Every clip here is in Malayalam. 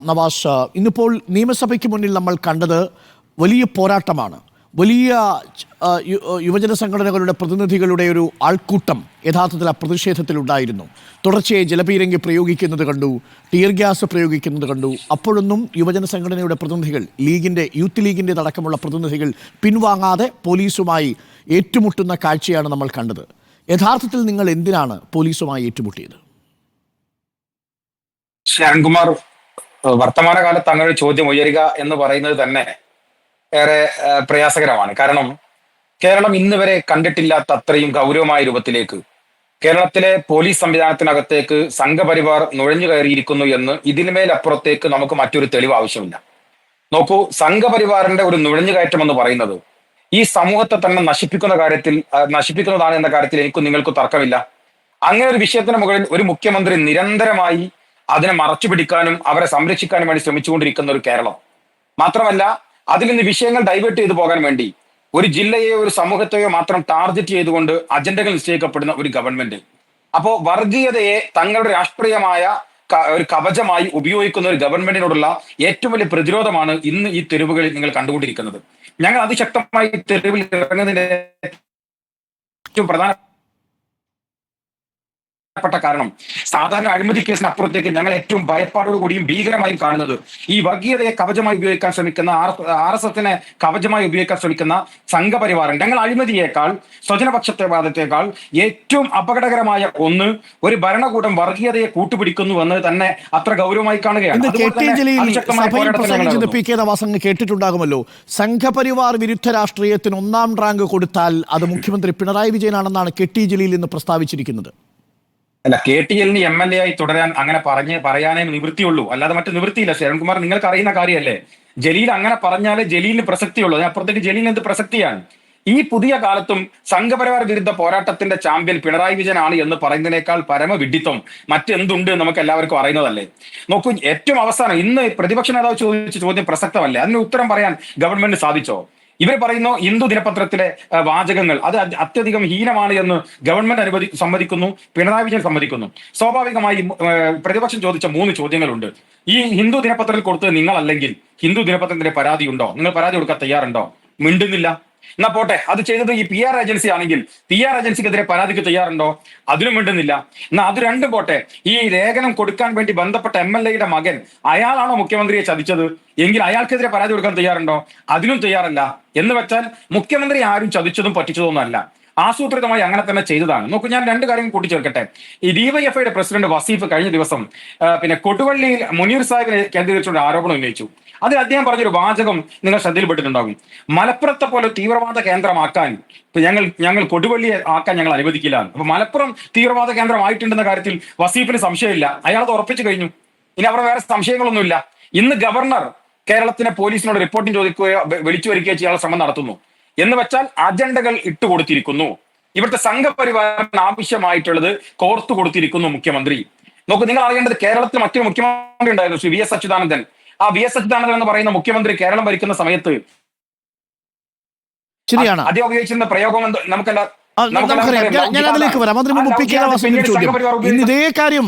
നവാസ്, ഇന്നിപ്പോൾ നിയമസഭയ്ക്ക് മുന്നിൽ നമ്മൾ കണ്ടത് വലിയ പോരാട്ടമാണ്. വലിയ യുവജന സംഘടനകളുടെ പ്രതിനിധികളുടെ ഒരു ആൾക്കൂട്ടം യഥാർത്ഥത്തിൽ ആ പ്രതിഷേധത്തിലുണ്ടായിരുന്നു. തുടർച്ചയായി ജലപീരങ്കി പ്രയോഗിക്കുന്നത് കണ്ടു, ടിയർ ഗ്യാസ് പ്രയോഗിക്കുന്നത് കണ്ടു. അപ്പോഴൊന്നും യുവജന സംഘടനയുടെ പ്രതിനിധികൾ, യൂത്ത് ലീഗിൻ്റെ അടക്കമുള്ള പ്രതിനിധികൾ പിൻവാങ്ങാതെ പോലീസുമായി ഏറ്റുമുട്ടുന്ന കാഴ്ചയാണ് നമ്മൾ കണ്ടത്. യഥാർത്ഥത്തിൽ നിങ്ങൾ എന്തിനാണ് പോലീസുമായി ഏറ്റുമുട്ടിയത്? ശരൺകുമാർ, വർത്തമാനകാലത്ത് അങ്ങനെ ഒരു ചോദ്യം ഉയരുക എന്ന് പറയുന്നത് തന്നെ ഏറെ പ്രയാസകരമാണ്. കാരണം കേരളം ഇന്ന് വരെ കണ്ടിട്ടില്ലാത്ത അത്രയും ഗൗരവമായ രൂപത്തിലേക്ക് കേരളത്തിലെ പോലീസ് സംവിധാനത്തിനകത്തേക്ക് സംഘപരിവാർ നുഴഞ്ഞു കയറിയിരിക്കുന്നു എന്ന് ഇതിനുമേലപ്പുറത്തേക്ക് നമുക്ക് മറ്റൊരു തെളിവ് ആവശ്യമില്ല. നോക്കൂ, സംഘപരിവാറിന്റെ ഒരു നുഴഞ്ഞുകയറ്റം എന്ന് പറയുന്നത് ഈ സമൂഹത്തെ തന്നെ നശിപ്പിക്കുന്നതാണ് എന്ന കാര്യത്തിൽ എനിക്കും നിങ്ങൾക്കും തർക്കമില്ല. അങ്ങനെ ഒരു വിഷയത്തിന് മുകളിൽ ഒരു മുഖ്യമന്ത്രി നിരന്തരമായി അതിനെ മറച്ചു പിടിക്കാനും അവരെ സംരക്ഷിക്കാനും വേണ്ടി ശ്രമിച്ചുകൊണ്ടിരിക്കുന്ന ഒരു കേരളം, മാത്രമല്ല അതിൽ നിന്ന് വിഷയങ്ങൾ ഡൈവേർട്ട് ചെയ്തു പോകാൻ വേണ്ടി ഒരു ജില്ലയെയോ ഒരു സമൂഹത്തെയോ മാത്രം ടാർഗറ്റ് ചെയ്തുകൊണ്ട് അജണ്ടകൾ നിശ്ചയിക്കപ്പെടുന്ന ഒരു ഗവൺമെന്റ്, അപ്പോ വർഗീയതയെ തങ്ങളുടെ രാഷ്ട്രീയമായ ഒരു കവചമായി ഉപയോഗിക്കുന്ന ഒരു ഗവൺമെന്റിനോടുള്ള ഏറ്റവും വലിയ പ്രതിരോധമാണ് ഇന്ന് ഈ തെരുവുകളിൽ നിങ്ങൾ കണ്ടുകൊണ്ടിരിക്കുന്നത്. ഞങ്ങൾ അതിശക്തമായി തെരുവിൽ ഇറങ്ങുന്നതിന്റെ ഏറ്റവും പ്രധാനപ്പെട്ട കാരണം സാധാരണ അഴിമതി കേസിന് അപ്പുറത്തേക്ക് ഞങ്ങൾ ഏറ്റവും ഭയപ്പാടോടുകൂടിയും ഭീകരമായും കാണുന്നത് ഈ വർഗീയതയെ കവചമായി ഉപയോഗിക്കാൻ ശ്രമിക്കുന്ന RSSനെ കവചമായി ഉപയോഗിക്കാൻ ശ്രമിക്കുന്ന സംഘപരിവാരം. ഞങ്ങൾ അഴിമതിയേക്കാൾ, സ്വജനപക്ഷപാതത്തെക്കാൾ ഏറ്റവും അപകടകരമായ ഒരു ഭരണകൂടം വർഗീയതയെ കൂട്ടുപിടിക്കുന്നു എന്ന് തന്നെ അത്ര ഗൗരവമായി കാണുകയാണ്. കേട്ടിട്ടുണ്ടാകുമല്ലോ, സംഘപരിവാർ വിരുദ്ധ രാഷ്ട്രീയത്തിന് 1ാം റാങ്ക് കൊടുത്താൽ അത് മുഖ്യമന്ത്രി പിണറായി വിജയനാണെന്നാണ് KT ജലീൽ ഇന്ന് പ്രസ്താവിച്ചിരിക്കുന്നത്. അല്ല, KT ജലീലിന് MLA ആയി തുടരാൻ അങ്ങനെ പറയാനേ നിവൃത്തിയുള്ളൂ, അല്ലാതെ മറ്റു നിവൃത്തിയില്ല. ശരൺകുമാർ, നിങ്ങൾക്ക് അറിയുന്ന കാര്യമല്ലേ, ജലീൽ അങ്ങനെ പറഞ്ഞാലേ ജലീലിന് പ്രസക്തിയുള്ളൂ. അതിനപ്പുറത്തേക്ക് ജലീലിന് എന്ത് പ്രസക്തിയാണ്? ഈ പുതിയ കാലത്തും സംഘപരിവാർ വിരുദ്ധ പോരാട്ടത്തിന്റെ ചാമ്പ്യൻ പിണറായി വിജയനാണ് എന്ന് പറയുന്നതിനേക്കാൾ പരമവിഡിത്തം മറ്റെന്തുണ്ട് നമുക്ക് എല്ലാവർക്കും അറിയുന്നതല്ലേ. നോക്കൂ, ഏറ്റവും അവസാനം ഇന്ന് പ്രതിപക്ഷ നേതാവ് ചോദിച്ച ചോദ്യം പ്രസക്തമല്ലേ, അതിന് ഉത്തരം പറയാൻ ഗവൺമെന്റ് സാധിച്ചോ? ഇവർ പറയുന്നു ഹിന്ദു ദിനപത്രത്തിലെ വാചകങ്ങൾ അത് അത്യധികം ഹീനമാണ് എന്ന് ഗവൺമെന്റ് സമ്മതിക്കുന്നു, പിണറായി വിജയൻ സമ്മതിക്കുന്നു. സ്വാഭാവികമായി പ്രതിപക്ഷം ചോദിച്ച 3 ചോദ്യങ്ങളുണ്ട്. ഈ ഹിന്ദു ദിനപത്രത്തിൽ കൊടുത്തത് നിങ്ങളല്ലെങ്കിൽ ഹിന്ദു ദിനപത്രത്തിന്റെ പരാതി ഉണ്ടോ? നിങ്ങൾ പരാതി കൊടുക്കാൻ തയ്യാറുണ്ടോ? മിണ്ടുന്നില്ല. എന്നാ പോട്ടെ, അത് ചെയ്തത് ഈ PR ഏജൻസി ആണെങ്കിൽ PR ഏജൻസിക്കെതിരെ പരാതിക്ക് തയ്യാറുണ്ടോ? അതിനും മിണ്ടുന്നില്ല. എന്നാ അത് രണ്ടും പോട്ടെ, ഈ ലേഖനം കൊടുക്കാൻ വേണ്ടി ബന്ധപ്പെട്ട MLAയുടെ മകൻ, അയാളാണോ മുഖ്യമന്ത്രിയെ ചതിച്ചത് എങ്കിൽ അയാൾക്കെതിരെ പരാതി കൊടുക്കാൻ തയ്യാറുണ്ടോ? അതിനും തയ്യാറല്ല. എന്ന് വെച്ചാൽ മുഖ്യമന്ത്രി ആരും ചതിച്ചതും പറ്റിച്ചതൊന്നും അല്ല, ആസൂത്രിതമായി അങ്ങനെ തന്നെ ചെയ്തതാണ്. നോക്കൂ, ഞാൻ 2 കാര്യങ്ങൾ കൂട്ടിച്ചേർക്കട്ടെ. ഈ DYFIയുടെ പ്രസിഡന്റ് വസീഫ് കഴിഞ്ഞ ദിവസം കൊടുവള്ളിയിൽ മുനീർ സാഹിബിനെ കേന്ദ്രീകരിച്ചുകൊണ്ട് ആരോപണം ഉന്നയിച്ചു. അതിൽ അദ്ദേഹം പറഞ്ഞൊരു വാചകം നിങ്ങൾ ശ്രദ്ധയിൽപ്പെട്ടിട്ടുണ്ടാകും. മലപ്പുറത്തെ പോലെ തീവ്രവാദ കേന്ദ്രമാക്കാൻ ഞങ്ങൾ കൊടുവള്ളിയെ ആക്കാൻ ഞങ്ങൾ അനുവദിക്കില്ല. അപ്പൊ മലപ്പുറം തീവ്രവാദ കേന്ദ്രമായിട്ടുണ്ടെന്ന കാര്യത്തിൽ വസീഫിന് സംശയമില്ല, അയാളത് ഉറപ്പിച്ചു കഴിഞ്ഞു. ഇനി അവിടെ വേറെ സംശയങ്ങളൊന്നുമില്ല. ഇന്ന് ഗവർണർ കേരളത്തിലെ പോലീസിനോട് റിപ്പോർട്ടിംഗ് ചോദിക്കുകയോ വിളിച്ചു വരികയോ ചെയ്യാനുള്ള ശ്രമം നടത്തുന്നു. എന്ന് വെച്ചാൽ അജണ്ടകൾ ഇട്ടുകൊടുത്തിരിക്കുന്നു. ഇവിടുത്തെ സംഘപരിവാറിന് ആവശ്യമായിട്ടുള്ളത് കോർത്തു കൊടുത്തിരിക്കുന്നു മുഖ്യമന്ത്രി. നോക്കൂ, നിങ്ങൾ അറിയേണ്ടത് കേരളത്തിൽ മറ്റൊരു മുഖ്യമന്ത്രി ഉണ്ടായിരുന്നു, ശ്രീ VS അച്യുതാനന്ദൻ. ആ VS അച്യുതാനന്ദൻ എന്ന് പറയുന്ന മുഖ്യമന്ത്രി കേരളം ഭരിക്കുന്ന സമയത്ത് ശരിയാണ് അദ്ദേഹം ഉപയോഗിച്ചിരുന്ന പ്രയോഗം നമുക്കെല്ലാം ഞാൻ അതിലേക്ക് വരാം. അതിന് മുമ്പ് ഇന്ന് ഇതേ കാര്യം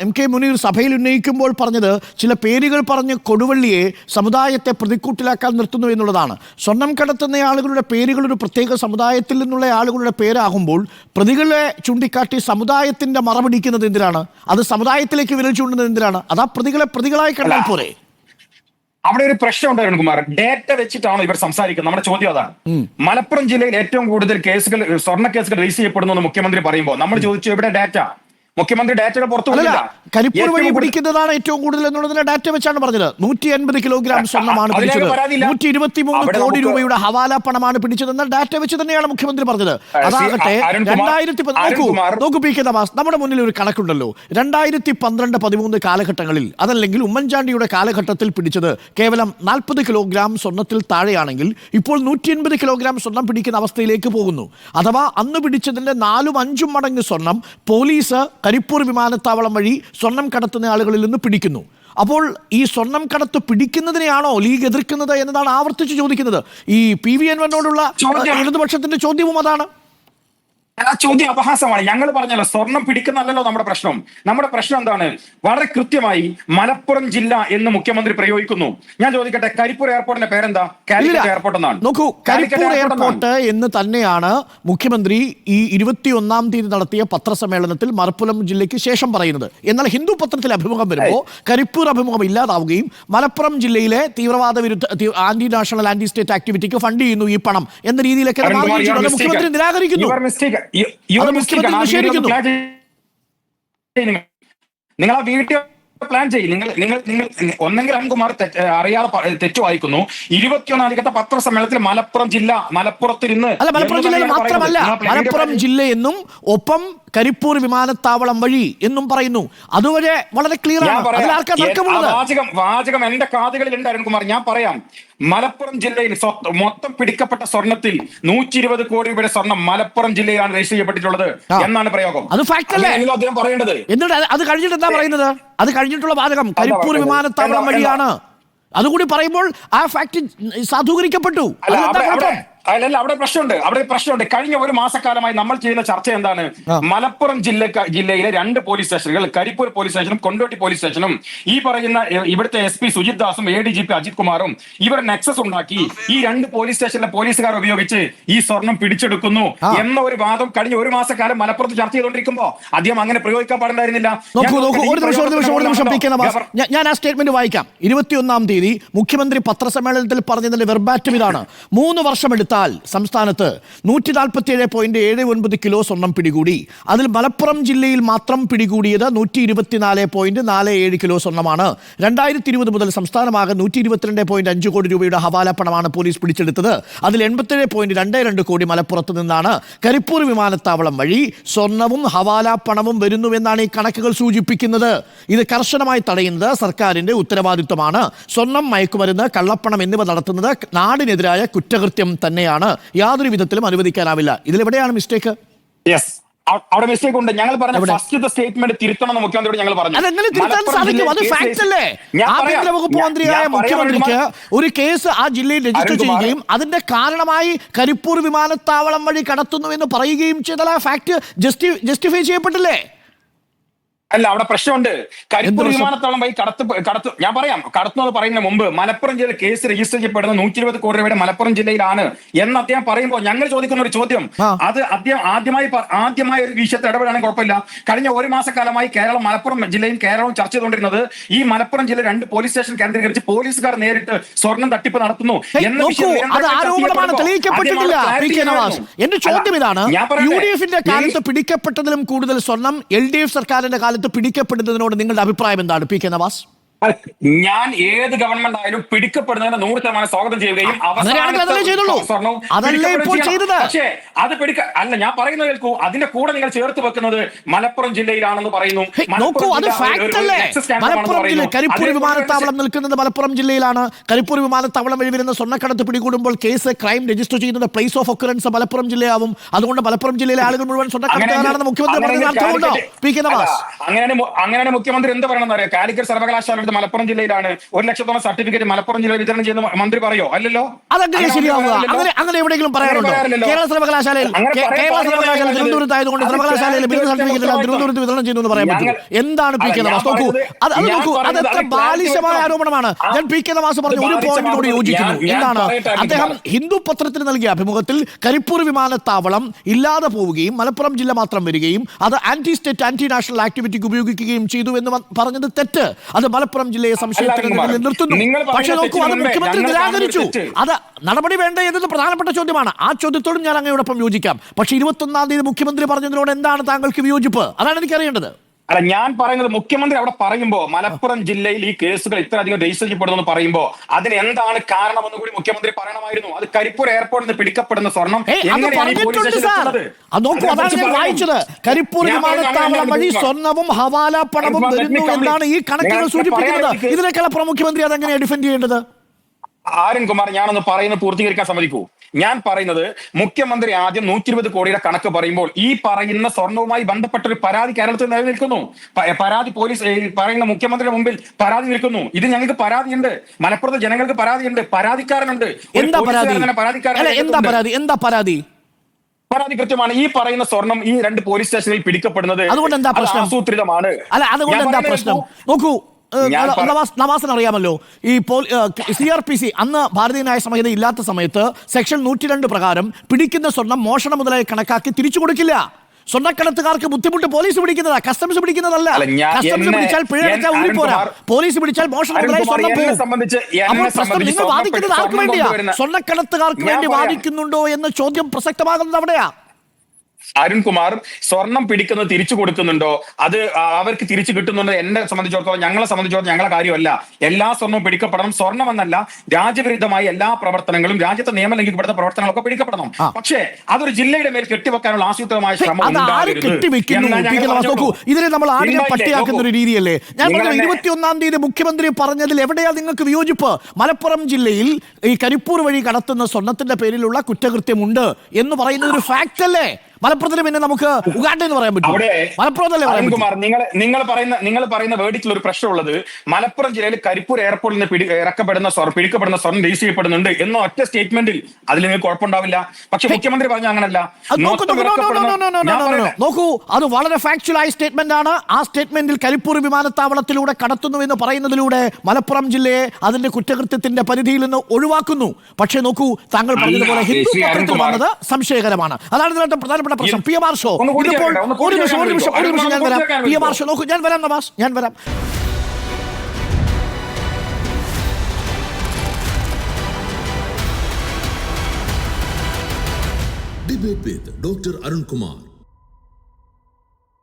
MK മുനീർ സഭയിൽ ഉന്നയിക്കുമ്പോൾ പറഞ്ഞത് ചില പേരുകൾ പറഞ്ഞ് കൊടുവള്ളിയെ സമുദായത്തെ പ്രതിക്കൂട്ടിലാക്കാൻ നിർത്തുന്നു എന്നുള്ളതാണ്. സ്വർണം കടത്തുന്ന ആളുകളുടെ പേരുകൾ ഒരു പ്രത്യേക സമുദായത്തിൽ നിന്നുള്ള ആളുകളുടെ പേരാകുമ്പോൾ പ്രതികളെ ചൂണ്ടിക്കാട്ടി സമുദായത്തിന്റെ മറപിടിക്കുന്നത് എന്തിനാണ്? അത് സമുദായത്തിലേക്ക് വിരൽ ചൂണ്ടുന്നത് എന്തിനാണ്? അതാ പ്രതികളെ പ്രതികളായി കണ്ടാൽ പോരെ? അവിടെ ഒരു പ്രശ്നം ഉണ്ടായിരുന്നു കുമാർ. ഡേറ്റ വെച്ചിട്ടാണ് ഇവർ സംസാരിക്കുന്നത്. നമ്മുടെ ചോദ്യം അതാണ്. മലപ്പുറം ജില്ലയിൽ ഏറ്റവും കൂടുതൽ കേസുകൾ, സ്വർണ്ണ കേസുകൾ രജിസ്റ്റർ ചെയ്യപ്പെടുന്നു മുഖ്യമന്ത്രി പറയുമ്പോൾ നമ്മൾ ചോദിച്ചു, എവിടെ ഡാറ്റ? മുഖ്യമന്ത്രി ഡാറ്റയുടെ പുറത്തു കരിപ്പൂർ വഴി പിടിക്കുന്നതാണ് ഏറ്റവും കൂടുതൽ എന്നുള്ളതിന്റെ ഡാറ്റ വെച്ചാണ് പറഞ്ഞത്. 150 കിലോഗ്രാം സ്വർണ്ണമാണ് പിടിച്ചത്, 123 കോടി രൂപയുടെ ഹവാല പണമാണ് പിടിച്ചതെന്ന ഡാറ്റ വെച്ച് തന്നെയാണ് മുഖ്യമന്ത്രി പറഞ്ഞത്. അതാകട്ടെ 2010 നോക്കൂ PK ദാസ്, നമ്മുടെ മുന്നിൽ ഒരു കണക്കുണ്ടല്ലോ. 2012-13 കാലഘട്ടങ്ങളിൽ, അതല്ലെങ്കിൽ ഉമ്മൻചാണ്ടിയുടെ കാലഘട്ടത്തിൽ പിടിച്ചത് കേവലം 40 കിലോഗ്രാം സ്വർണ്ണത്തിൽ താഴെയാണെങ്കിൽ ഇപ്പോൾ 180 കിലോഗ്രാം സ്വർണം പിടിക്കുന്ന അവസ്ഥയിലേക്ക് പോകുന്നു. അഥവാ അന്ന് പിടിച്ചതിന്റെ 4-5 മടങ്ങ് സ്വർണം പോലീസ് കരിപ്പൂർ വിമാനത്താവളം വഴി സ്വർണം കടത്തുന്ന ആളുകളിൽ നിന്ന് പിടിക്കുന്നു. അപ്പോൾ ഈ സ്വർണം കടത്ത് പിടിക്കുന്നതിനെയാണോ ലീഗ് എതിർക്കുന്നത് എന്നതാണ് ആവർത്തിച്ച് ചോദിക്കുന്നത്. ഈ PV അൻവറിനോടുള്ള ഇടതുപക്ഷത്തിന്റെ ചോദ്യവും അതാണ്. ആ ചോദ്യം അപഹാസമാണ്. ഞങ്ങൾ പറഞ്ഞല്ലോ, സ്വർണം പിടിക്കുന്നല്ലോ നമ്മുടെ പ്രശ്നം. നമ്മുടെ പ്രശ്നം എന്താണ്? വളരെ കൃത്യമായി മലപ്പുറം ജില്ല എന്ന് മുഖ്യമന്ത്രി പ്രയോഗിക്കുന്നു. ഞാൻ ചോദിക്കട്ടെ, കരിപ്പൂർ എയർപോർട്ടിന്റെ പേരെന്താ? കാലിക്കറ്റ് എയർപോർട്ട് എന്നാണ്. നോക്കൂ, കരിപ്പൂർ എയർപോർട്ട് എന്ന് തന്നെയാണ് മുഖ്യമന്ത്രി ഈ 21-ാം തീയതി നടത്തിയ പത്രസമ്മേളനത്തിൽ മലപ്പുറം ജില്ലയ്ക്ക് ശേഷം പറയുന്നത്. എന്നാൽ ഹിന്ദു പത്രത്തിൽ അഭിമുഖം വരുമ്പോൾ കരിപ്പൂർ അഭിമുഖം ഇല്ലാതാവുകയും മലപ്പുറം ജില്ലയിലെ തീവ്രവാദ വിരുദ്ധ ആന്റി നാഷണൽ ആന്റി സ്റ്റേറ്റ് ആക്ടിവിറ്റിക്ക് ഫണ്ട് ചെയ്യുന്നു ഈ പണം എന്ന രീതിയിലേക്ക് മുഖ്യമന്ത്രി നിരാകരിക്കുന്നു. നിങ്ങൾ ആ വീട്ടിൽ പ്ലാൻ ചെയ്യും. നിങ്ങൾ ഒന്നെങ്കിൽ അരുൺകുമാർ അറിയാതെ തെറ്റു വായിക്കുന്നു. 21-ാം തീയതി പത്രസമ്മേളനത്തിൽ മലപ്പുറം ജില്ല, മലപ്പുറത്തിൽ ഇന്ന് അല്ല, മലപ്പുറം ജില്ലയിൽ മാത്രമല്ല, മലപ്പുറം ജില്ലയെന്നും ഒപ്പം കരിപ്പൂർ വിമാനത്താവളം വഴി എന്നും പറയുന്നു. അതുവരെ വളരെ ക്ലിയർ ആണ്. വാചകം എന്റെ കാതുകളിലുണ്ട് അരുൺകുമാർ. ഞാൻ പറയാം, മലപ്പുറം ജില്ലയിൽ മൊത്തം പിടിക്കപ്പെട്ട സ്വർണത്തിൽ 120 കോടി രൂപയുടെ സ്വർണം മലപ്പുറം ജില്ലയിലാണ് രജിസ്റ്റർ ചെയ്യപ്പെട്ടിട്ടുള്ളത് എന്നാണ് പ്രയോഗം. അത് ഫാക്ട് അല്ലേ? അദ്ദേഹം പറയേണ്ടത്. എന്നിട്ട് അത് കഴിഞ്ഞിട്ട് എന്താ പറയുന്നത്? അത് കഴിഞ്ഞിട്ടുള്ള വാചകം കരിപ്പൂർ വിമാനത്താവളം വഴിയാണ്. അതുകൂടി പറയുമ്പോൾ ആ ഫാക്ട് സാധൂകരിക്കപ്പെട്ടു. അല്ല, അവിടെ പ്രശ്നമുണ്ട്. കഴിഞ്ഞ ഒരു മാസക്കാലമായി നമ്മൾ ചെയ്യുന്ന ചർച്ച എന്താണ്? മലപ്പുറം ജില്ലയിലെ 2 പോലീസ് സ്റ്റേഷനുകൾ, കരിപ്പൂർ പോലീസ് സ്റ്റേഷനും കൊണ്ടോട്ടി പോലീസ് സ്റ്റേഷനും, ഈ പറയുന്ന ഇവിടുത്തെ SP സുജിത് ദാസും ADGP അജിത് കുമാറും ഇവർ നെക്സസ് ഉണ്ടാക്കി ഈ 2 പോലീസ് സ്റ്റേഷനിലെ പോലീസുകാർ ഉപയോഗിച്ച് ഈ സ്വർണം പിടിച്ചെടുക്കുന്നു എന്ന ഒരു വാദം കഴിഞ്ഞ ഒരു മാസക്കാലം മലപ്പുറത്ത് ചർച്ച ചെയ്തുകൊണ്ടിരിക്കുമ്പോൾ അദ്ദേഹം അങ്ങനെ പ്രയോഗിക്കാൻ പാടില്ലായിരുന്നില്ല. ഞാൻ ആ സ്റ്റേറ്റ്മെന്റ് വായിക്കാം. 21-ാം തീയതി മുഖ്യമന്ത്രി പത്രസമ്മേളനത്തിൽ പറഞ്ഞതിന്റെ വെർബാറ്റം ഇതാണ്: 3 വർഷമെടുത്ത സംസ്ഥാനത്ത് 147.79 കിലോ സ്വർണം പിടികൂടി. അതിൽ മലപ്പുറം ജില്ലയിൽ മാത്രം പിടികൂടിയത് 124.47 കിലോ സ്വർണമാണ്. 2020 മുതൽ സംസ്ഥാനമാകെ 122.5 കോടി രൂപയുടെ ഹവാല പണമാണ് പോലീസ് പിടിച്ചെടുത്തത്. അതിൽ 87.22 കോടി മലപ്പുറത്ത് നിന്നാണ്. കരിപ്പൂർ വിമാനത്താവളം വഴി സ്വർണവും ഹവാല പണവും വരുന്നുവെന്നാണ് ഈ കണക്കുകൾ സൂചിപ്പിക്കുന്നത്. ഇത് കർശനമായി തടയുന്നത് സർക്കാരിന്റെ ഉത്തരവാദിത്വമാണ്. സ്വർണം, മയക്കുമരുന്ന്, കള്ളപ്പണം എന്നിവ നടത്തുന്നത് നാടിനെതിരായ കുറ്റകൃത്യം തന്നെ. യാതൊരു വിധത്തിലും അനുവദിക്കാനാവില്ല. ഇതിലെവിടെയാണ് മിസ്റ്റേക്ക്? അവിടെ മിസ്റ്റേക്ക് ഉണ്ട്. ഞങ്ങൾ പറഞ്ഞ ഫസ്റ്റ് സ്റ്റേറ്റ്മെന്റ് തിരുത്തണം മുഖ്യമന്ത്രിയോട് ഞങ്ങൾ പറഞ്ഞു. അതെങ്ങനെ തിരുത്താൻ സാധിക്കും? അത് ഫാക്ട് അല്ലേ? ആഭ്യന്തര വകുപ്പ് മന്ത്രിയായ മുഖ്യമന്ത്രിക്ക് ഒരു കേസ് ആ ജില്ലയിൽ രജിസ്റ്റർ ചെയ്യുകയും അതിന്റെ കാരണമായി കരിപ്പൂർ വിമാനത്താവളം വഴി കടത്തുന്നു എന്ന് പറയുകയും ചെയ്താൽ ആ ഫാക്ട് ജസ്റ്റിഫൈ ചെയ്യപ്പെട്ടില്ലേ? അല്ല, അവിടെ പ്രശ്നമുണ്ട്. കരിപ്പൂർ വിമാനത്താവളം വഴി കടത്തു ഞാൻ പറയാം. കടത്തുന്നത് പറയുന്നതിന് മുമ്പ് മലപ്പുറം ജില്ലയിൽ കേസ് രജിസ്റ്റർ ചെയ്യപ്പെടുന്ന 120 കോടി രൂപയുടെ മലപ്പുറം ജില്ലയിലാണ് എന്ന് അദ്ദേഹം പറയുമ്പോൾ ഞങ്ങൾ ചോദിക്കുന്ന ഒരു ചോദ്യം, അത് അദ്ദേഹം ആദ്യമായി ഒരു വിഷയത്തിൽ ഇടപെടാണെങ്കിൽ കുഴപ്പമില്ല. കഴിഞ്ഞ ഒരു മാസക്കാലമായി മലപ്പുറം ജില്ലയും കേരളവും ചർച്ച ചെയ്തുകൊണ്ടിരുന്നത് ഈ മലപ്പുറം ജില്ല 2 പോലീസ് സ്റ്റേഷൻ കേന്ദ്രീകരിച്ച് പോലീസുകാർ നേരിട്ട് സ്വർണം തട്ടിപ്പ് നടത്തുന്നു എന്ന വിഷയം. എന്റെ ചോദ്യം ഇതാണ്: UDF-ന്റെ കാലത്ത് പിടിക്കപ്പെട്ടതിലും കൂടുതൽ സ്വർണം LDF സർക്കാരിന്റെ കാലത്ത് പിടിക്കപ്പെടുന്നതിനോട് നിങ്ങളുടെ അഭിപ്രായം എന്താണ്, പി കെ നവാസ്? ഞാൻ ഏത് ഗവൺമെന്റ് ആയാലും പിടിക്കപ്പെടുന്നതിന് 100% സ്വാഗതം ചെയ്യുകയും പക്ഷേ അത് അല്ല, ഞാൻ പറയുന്നത് കേൾക്കൂ. അതിന്റെ കൂടെ നിങ്ങൾ ചേർത്ത് വെക്കുന്നത് മലപ്പുറം ജില്ലയിലാണെന്ന് പറയുന്നു. കരിപ്പൂർ വിമാനത്താവളം നിൽക്കുന്നത് മലപ്പുറം ജില്ലയിലാണ്. കരിപ്പൂർ വിമാനത്താവളം വഴി വരുന്ന സ്വർണ്ണക്കടത്ത് പിടികൂടുമ്പോൾ കേസ് ക്രൈം രജിസ്റ്റർ ചെയ്യുന്നത് പ്ലേസ് ഓഫ് ഒക്കറൻസ് മലപ്പുറം ജില്ലയാവും. അതുകൊണ്ട് മലപ്പുറം ജില്ലയിലെ ആളുകൾ മുഴുവൻ സ്വർണ്ണക്കടത്തുകാരാണെന്ന് മുഖ്യമന്ത്രി പറഞ്ഞ അർത്ഥമുണ്ടോ, പി കെ നവാസ്? അങ്ങനെയാണ് മുഖ്യമന്ത്രി എന്ത് പറയണമെന്ന് അറിയാം. കാലിക്കറ്റ് സർവകലാശാല മലപ്പുറം ജില്ലയിലാണ്. 1 ലക്ഷത്തോളം സർട്ടിഫിക്കറ്റ് മലപ്പുറം ജില്ലയിൽ വിതരണം ചെയ്യുന്ന മന്ത്രി പറയോ? അല്ലല്ലോ. അതെങ്ങനെ ശരിയാവുക? അങ്ങനെ എവിടെയെങ്കിലും പറയാറുണ്ടോ? കേരള സർവകലാശാലയിൽ തിരുവനന്തപുരത്തായതുകൊണ്ട് സർവകലാശാലയിലെ ബിരുദ സർട്ടിഫിക്കറ്റ് എല്ലാം തിരുവനന്തപുരത്ത് വിതരണം ചെയ്യുന്നു എന്ന് പറയാൻ പറ്റും? എന്താണ് പി കെ നവാസ്? നോക്കൂ, അതെത്ര ബാലിശമായ ആരോപണമാണ്. ഞാൻ പി കെ നവാസ് പറഞ്ഞ ഒരു പോയിന്റിനോട് യോജിക്കുന്നു. എന്താണ് അദ്ദേഹം ഹിന്ദു പത്രത്തിന് നൽകിയ അഭിമുഖത്തിൽ കരിപ്പൂർ വിമാനത്താവളം ഇല്ലാതെ പോവുകയും മലപ്പുറം ജില്ല മാത്രം വരികയും അത് ആന്റി സ്റ്റേറ്റ് ആന്റി നാഷണൽ ആക്ടിവിറ്റിക്ക് ഉപയോഗിക്കുകയും ചെയ്തു എന്ന് പറഞ്ഞത് തെറ്റ്. അത് മലപ്പുറം ജില്ലയെ സംശയത്തിന് നിർത്തുന്നു. പക്ഷെ നോക്കൂ, അത് മുഖ്യമന്ത്രി നിരാകരിച്ചു. അത് നടപടി വേണ്ട എന്നത് പ്രധാനപ്പെട്ട ചോദ്യമാണ്. ആ ചോദ്യത്തോടും ഞാൻ അങ്ങയോടൊപ്പം യോജിക്കാം. പക്ഷെ 21-ാം തീയതി മുഖ്യമന്ത്രി പറഞ്ഞതിനോട് എന്താണ് താങ്കൾക്ക് വിയോജിപ്പ്? അതാണ് എനിക്ക് അറിയേണ്ടത്. അല്ല, ഞാൻ പറയുന്നത് മുഖ്യമന്ത്രി അവിടെ പറയുമ്പോൾ മലപ്പുറം ജില്ലയിൽ ഈ കേസുകൾ ഇത്രയധികം രജിസ്റ്റർ ചെയ്യപ്പെടുന്നു എന്ന് പറയുമ്പോൾ അതിന് എന്താണ് കാരണമെന്ന് കൂടി മുഖ്യമന്ത്രി പറയണമായിരുന്നു. അത് കരിപ്പൂർ എയർപോർട്ടിൽ നിന്ന് പിടിക്കപ്പെടുന്ന സ്വർണം വായിച്ചത് കരിപ്പൂർ വിമാനത്താവളം വഴി സ്വർണവും ഹവാല പണവും വരുന്നു എന്നാണ് ഈ കണക്കുകൾ സൂചിപ്പിക്കുന്നത്. ഇതിനേക്കാൾ മുഖ്യമന്ത്രി അതെങ്ങനെയാണ് ഡിഫെൻഡ് ചെയ്യേണ്ടത്? അരുൺകുമാർ, ഞാനൊന്ന് പറയുന്നത് പൂർത്തീകരിക്കാൻ സമ്മതിക്കൂ. ഞാൻ പറയുന്നത് മുഖ്യമന്ത്രി ആദ്യം 120 കോടിയുടെ കണക്ക് പറയുമ്പോൾ ഈ പറയുന്ന സ്വർണവുമായി ബന്ധപ്പെട്ട ഒരു പരാതി കേരളത്തിൽ നിലനിൽക്കുന്നു. പരാതി പോലീസ് പറയുന്ന മുഖ്യമന്ത്രിയുടെ മുമ്പിൽ പരാതി നിൽക്കുന്നു. ഇത് ഞങ്ങൾക്ക് പരാതിയുണ്ട്, മലപ്പുറത്തെ ജനങ്ങൾക്ക് പരാതിയുണ്ട്, പരാതിക്കാരനുണ്ട്. എന്താ പരാതി? പരാതി കൃത്യമാണ്. ഈ പറയുന്ന സ്വർണം ഈ 2 പോലീസ് സ്റ്റേഷനിൽ പിടിക്കപ്പെടുന്നത് അതുകൊണ്ട് എന്താ പ്രശ്നം? ആസൂത്രിതമാണ്. അല്ല, അതുകൊണ്ട് എന്താ പ്രശ്നം? നോക്കൂ, നവാസിന് അറിയാമല്ലോ, ഈ CRPC അന്ന് ഭാരതീയ ന്യായ സംഹിത ഇല്ലാത്ത സമയത്ത് സെക്ഷൻ 102 പ്രകാരം പിടിക്കുന്ന സ്വർണം മോഷണ മുതലായി കണക്കാക്കി തിരിച്ചു കൊടുക്കില്ല. സ്വർണ്ണക്കടത്തുകാർക്ക് ബുദ്ധിമുട്ട് പോലീസ് പിടിക്കുന്നതാ, കസ്റ്റംസ് പിടിക്കുന്നതല്ല. കസ്റ്റംസ് പിടിച്ചാൽ പിഴയടച്ചാൽ ഊരിപ്പോരാ, പോലീസ് പിടിച്ചാൽ മോഷണ മുതലായി സ്വർണം പോകും. അപ്പോൾ പ്രശ്നം നിങ്ങൾ വാദിക്കുന്നത് ആർക്ക് വേണ്ടിയാ? സ്വർണ്ണക്കടത്തുകാർക്ക് വേണ്ടി വാദിക്കുന്നുണ്ടോ എന്ന ചോദ്യം പ്രസക്തമാകുന്നത് അവിടെയാ. അരുൺകുമാർ, സ്വർണം പിടിക്കുന്നത് തിരിച്ചു കൊടുക്കുന്നുണ്ടോ, അത് അവർക്ക് തിരിച്ചു കിട്ടുന്നുണ്ടോ? എന്നെ സംബന്ധിച്ചിടത്തോളം, ഞങ്ങളെ സംബന്ധിച്ചിടത്തോളം ഞങ്ങളെ കാര്യമല്ല. എല്ലാ സ്വർണവും പിടിക്കപ്പെടണം. സ്വർണ്ണമെന്നല്ല, രാജ്യവിരുദ്ധമായ എല്ലാ പ്രവർത്തനങ്ങളും, രാജ്യത്തെ നിയമം ലംഘിക്കപ്പെടുന്ന പ്രവർത്തനങ്ങളൊക്കെ പിടിക്കപ്പെടണം. പക്ഷേ അതൊരു ജില്ലയുടെ മേൽ കെട്ടിവെക്കാനുള്ള ആസൂത്രിതമായ ശ്രമം നോക്കൂ, ഇതിനെ നമ്മൾ ആടിനെ പട്ടിയാക്കുന്ന ഒരു രീതിയല്ലേ? ഞാൻ പറഞ്ഞു, 21-ാം തീയതി മുഖ്യമന്ത്രി പറഞ്ഞതിൽ എവിടെയാ നിങ്ങൾക്ക് വിയോജിപ്പ്? മലപ്പുറം ജില്ലയിൽ ഈ കരിപ്പൂർ വഴി കടത്തുന്ന സ്വർണത്തിന്റെ പേരിലുള്ള കുറ്റകൃത്യമുണ്ട് എന്ന് പറയുന്നത് ഒരു ഫാക്ട് അല്ലേ? മലപ്പുറത്തിന് പിന്നെ നമുക്ക് ഉഗാണ്ട എന്ന് പറയാൻ പറ്റും? മലപ്പുറത്തല്ലേ? നിങ്ങൾ പറയുന്ന വേർഡിക്റ്റിൽ ഒരു പ്രശ്നമുള്ളത്, മലപ്പുറം ജില്ലയിൽ കരിപ്പൂർ എയർപോർട്ടിൽ നിന്ന് പിടിക്കപ്പെടുന്ന സ്വർണ്ണം രജിസ്റ്റർ ചെയ്യപ്പെടുന്നുണ്ട് എന്ന ഒറ്റ സ്റ്റേറ്റ്മെന്റിൽ അതിൽ നിങ്ങൾക്ക് കുഴപ്പമുണ്ടാവില്ല. പക്ഷെ മുഖ്യമന്ത്രി പറഞ്ഞ അങ്ങനല്ല. നോക്കൂ, അത് വളരെ ഫാക്ച്വൽ ആയ സ്റ്റേറ്റ്മെന്റ് ആണ്. ആ സ്റ്റേറ്റ്മെന്റിൽ കരിപ്പൂർ വിമാനത്താവളത്തിലൂടെ കടത്തുന്നു എന്ന് പറയുന്നതിലൂടെ മലപ്പുറം ജില്ലയെ അതിന്റെ കുറ്റകൃത്യത്തിന്റെ പരിധിയിൽ നിന്ന് ഒഴിവാക്കുന്നു. പക്ഷേ നോക്കൂ, താങ്കൾ പറഞ്ഞതുപോലെ ഹിന്ദു പത്രത്തിൽ വന്നത് സംശയകരമാണ്. അതാണ് ഇതിനകത്ത് പ്രധാനപ്പെട്ട പ്രശ്നം. PR ഷോ ഒരു നിമിഷം ഞാൻ വരാം. PR ഷോ നോക്കൂ, ഞാൻ വരാം നവാസ്, ഞാൻ വരാം. Debate with Dr. Arun Kumar.